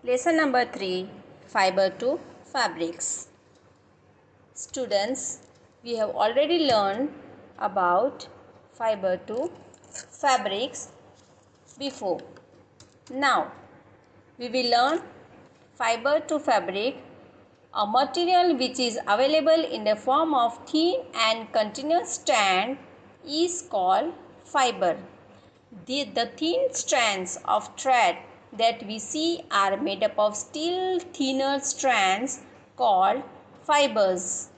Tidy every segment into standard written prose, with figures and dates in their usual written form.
Lesson number 3, Fiber to Fabrics. Students, we have already learned about fiber to fabrics before. Now, we will learn fiber to fabric, a material which is available in the form of thin and continuous strand is called fiber. The thin strands of thread that we see are made up of still thinner strands called fibers.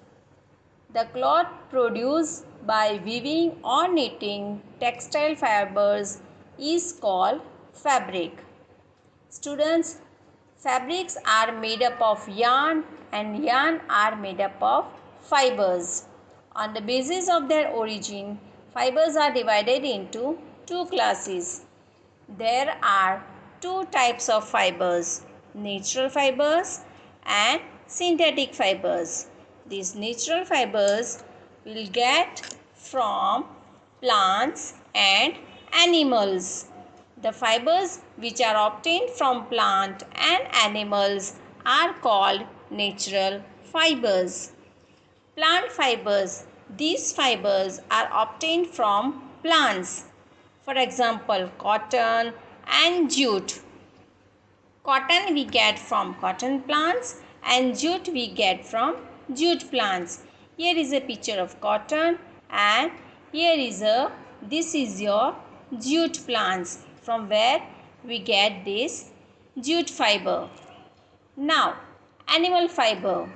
The cloth produced by weaving or knitting textile fibers is called fabric. Students, fabrics are made up of yarn and yarn are made up of fibers. On the basis of their origin, fibers are divided into two classes. There are two types of fibers, natural fibers and synthetic fibers. These natural fibers will get from plants and animals. The fibers which are obtained from plant and animals are called natural fibers. Plant fibers. These fibers are obtained from plants. For example, cotton and jute. Cotton we get from cotton plants and jute we get from jute plants. Here is a picture of cotton and this is your jute plants from where we get this jute fiber. Now, animal fiber.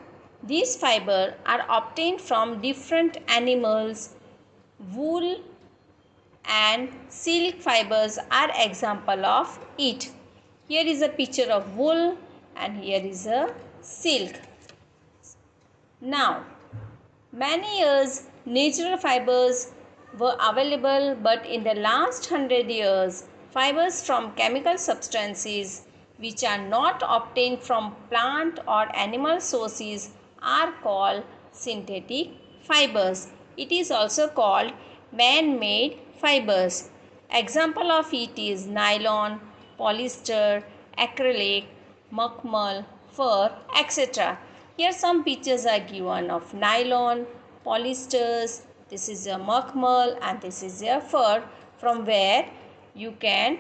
These fibers are obtained from different animals. Wool and silk fibers are example of it. Here is a picture of wool and here is a silk. Now, many years natural fibers were available, but in the last 100 years, fibers from chemical substances which are not obtained from plant or animal sources are called synthetic fibers. It is also called man-made fibers. Example of it is nylon, polyester, acrylic, makmal, fur, etc. Here some pictures are given of nylon, polyesters, this is a makmal and this is a fur from where you can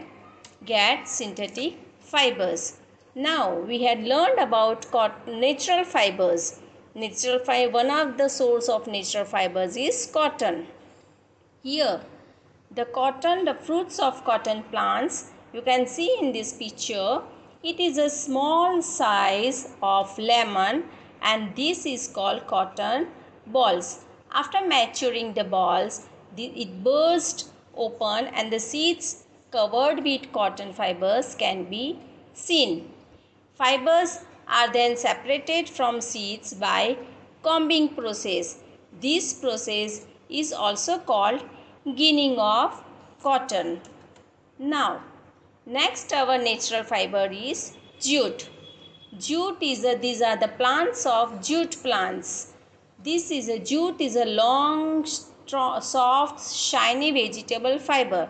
get synthetic fibers. Now we had learned about natural fibers. One of the source of natural fibers is cotton. Here the fruits of cotton plants, you can see in this picture, it is a small size of lemon and this is called cotton balls. After maturing the balls, it bursts open and the seeds covered with cotton fibers can be seen. Fibers are then separated from seeds by combing process. This process is also called ginning of cotton. Now, next our natural fiber is jute. These are the plants of jute plants. Jute is a long, soft, shiny vegetable fiber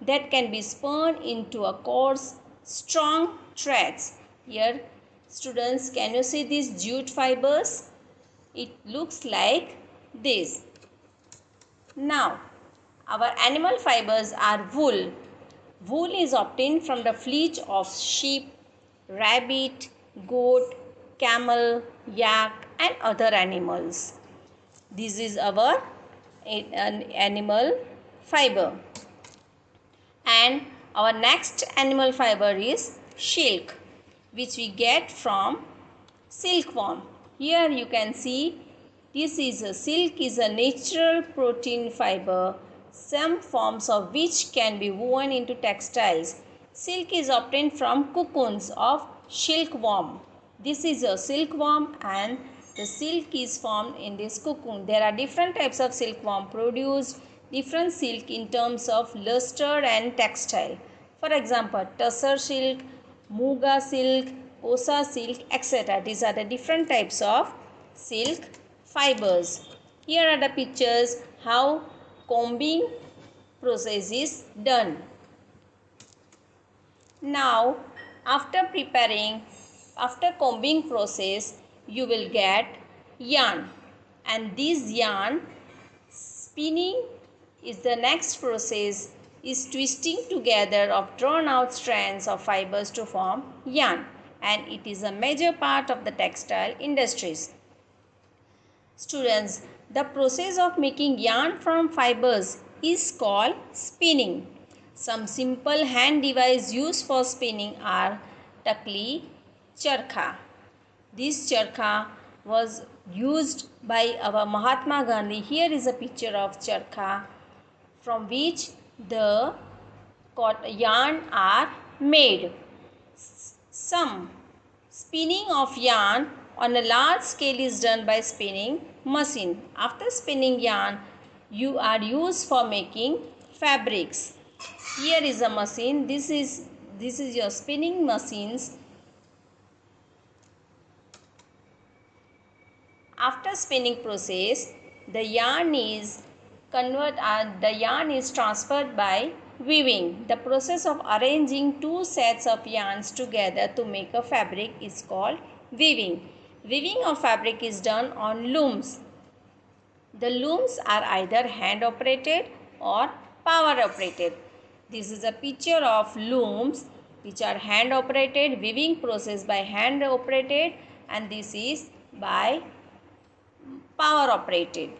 that can be spun into a coarse, strong threads. Here, students, can you see these jute fibers? It looks like this. Now, our animal fibers are wool. Wool is obtained from the fleece of sheep, rabbit, goat, camel, yak and other animals. This is our animal fiber. And our next animal fiber is silk, which we get from silkworm. Here you can see silk is a natural protein fiber, some forms of which can be woven into textiles. Silk is obtained from cocoons of silkworm. This is a silkworm and the silk is formed in this cocoon. There are different types of silkworm produced different silk in terms of luster and textile. For example, tussar silk, muga silk, kosa silk, etc. These are the different types of silk fibers. Here are the pictures how combing process is done. Now After preparing, after combing process, you will get yarn, and this yarn spinning is the next process, is twisting together of drawn out strands of fibers to form yarn, and it is a major part of the textile industries. Students, the process of making yarn from fibers is called spinning. Some simple hand devices used for spinning are takli, charkha. This charkha was used by our Mahatma Gandhi. Here is a picture of charkha from which the yarn are made. Some spinning of yarn on a large scale is done by spinning machine. After spinning yarn, you are used for making fabrics. Here is a machine. This is your spinning machines. After spinning process, the yarn is transferred by weaving. The process of arranging two sets of yarns together to make a fabric is called weaving. Weaving of fabric is done on looms. The looms are either hand operated or power operated. This is a picture of looms which are hand operated, weaving process by hand operated, and this is by power operated.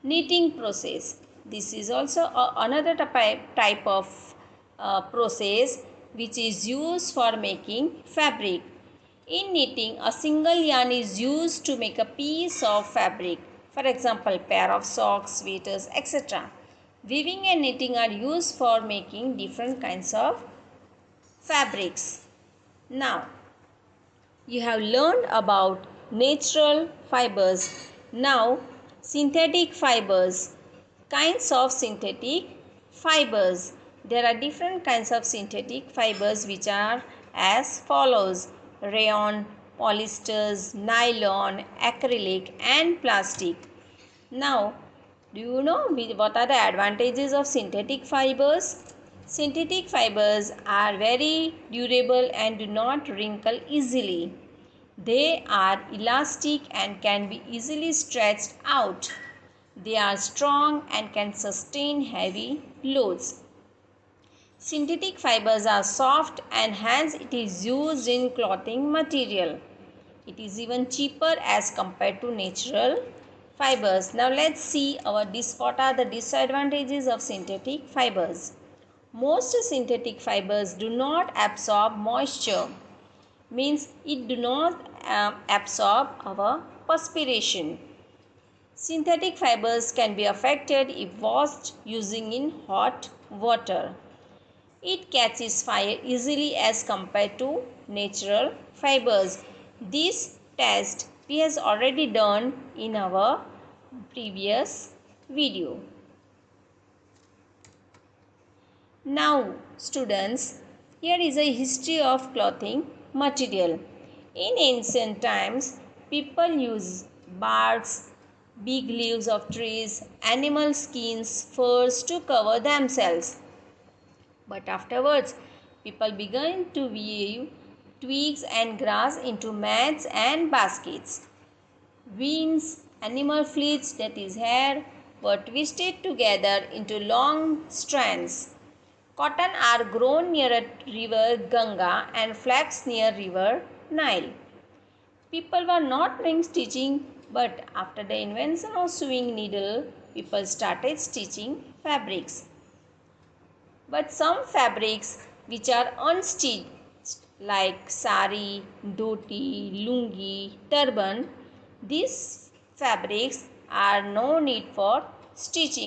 Knitting process. This is also another type of process which is used for making fabric. In knitting, a single yarn is used to make a piece of fabric. For example, pair of socks, sweaters, etc. Weaving and knitting are used for making different kinds of fabrics. Now, you have learned about natural fibers. Now, synthetic fibers. Kinds of synthetic fibers. There are different kinds of synthetic fibers which are as follows: rayon, polyesters, nylon, acrylic, and plastic. Now, do you know what are the advantages of synthetic fibers? Synthetic fibers are very durable and do not wrinkle easily. They are elastic and can be easily stretched out. They are strong and can sustain heavy loads. Synthetic fibers are soft and hence it is used in clothing material. It is even cheaper as compared to natural fibers. Now let's see what are the disadvantages of synthetic fibers. Most synthetic fibers do not absorb moisture, means it do not absorb our perspiration. Synthetic fibers can be affected if washed using in hot water. It catches fire easily as compared to natural fibers. This test we has already done in our previous video. Now students, here is a history of clothing material. In ancient times, people used barks, big leaves of trees, animal skins, furs to cover themselves. But afterwards, people began to weave twigs and grass into mats and baskets. Wings, animal fleece, that is hair, were twisted together into long strands. Cotton are grown near a river Ganga and flax near river Nile. People were not doing stitching, but after the invention of sewing needle, people started stitching fabrics. But some fabrics which are unstitched like sari, dhoti, lungi, turban, these fabrics are no need for stitching.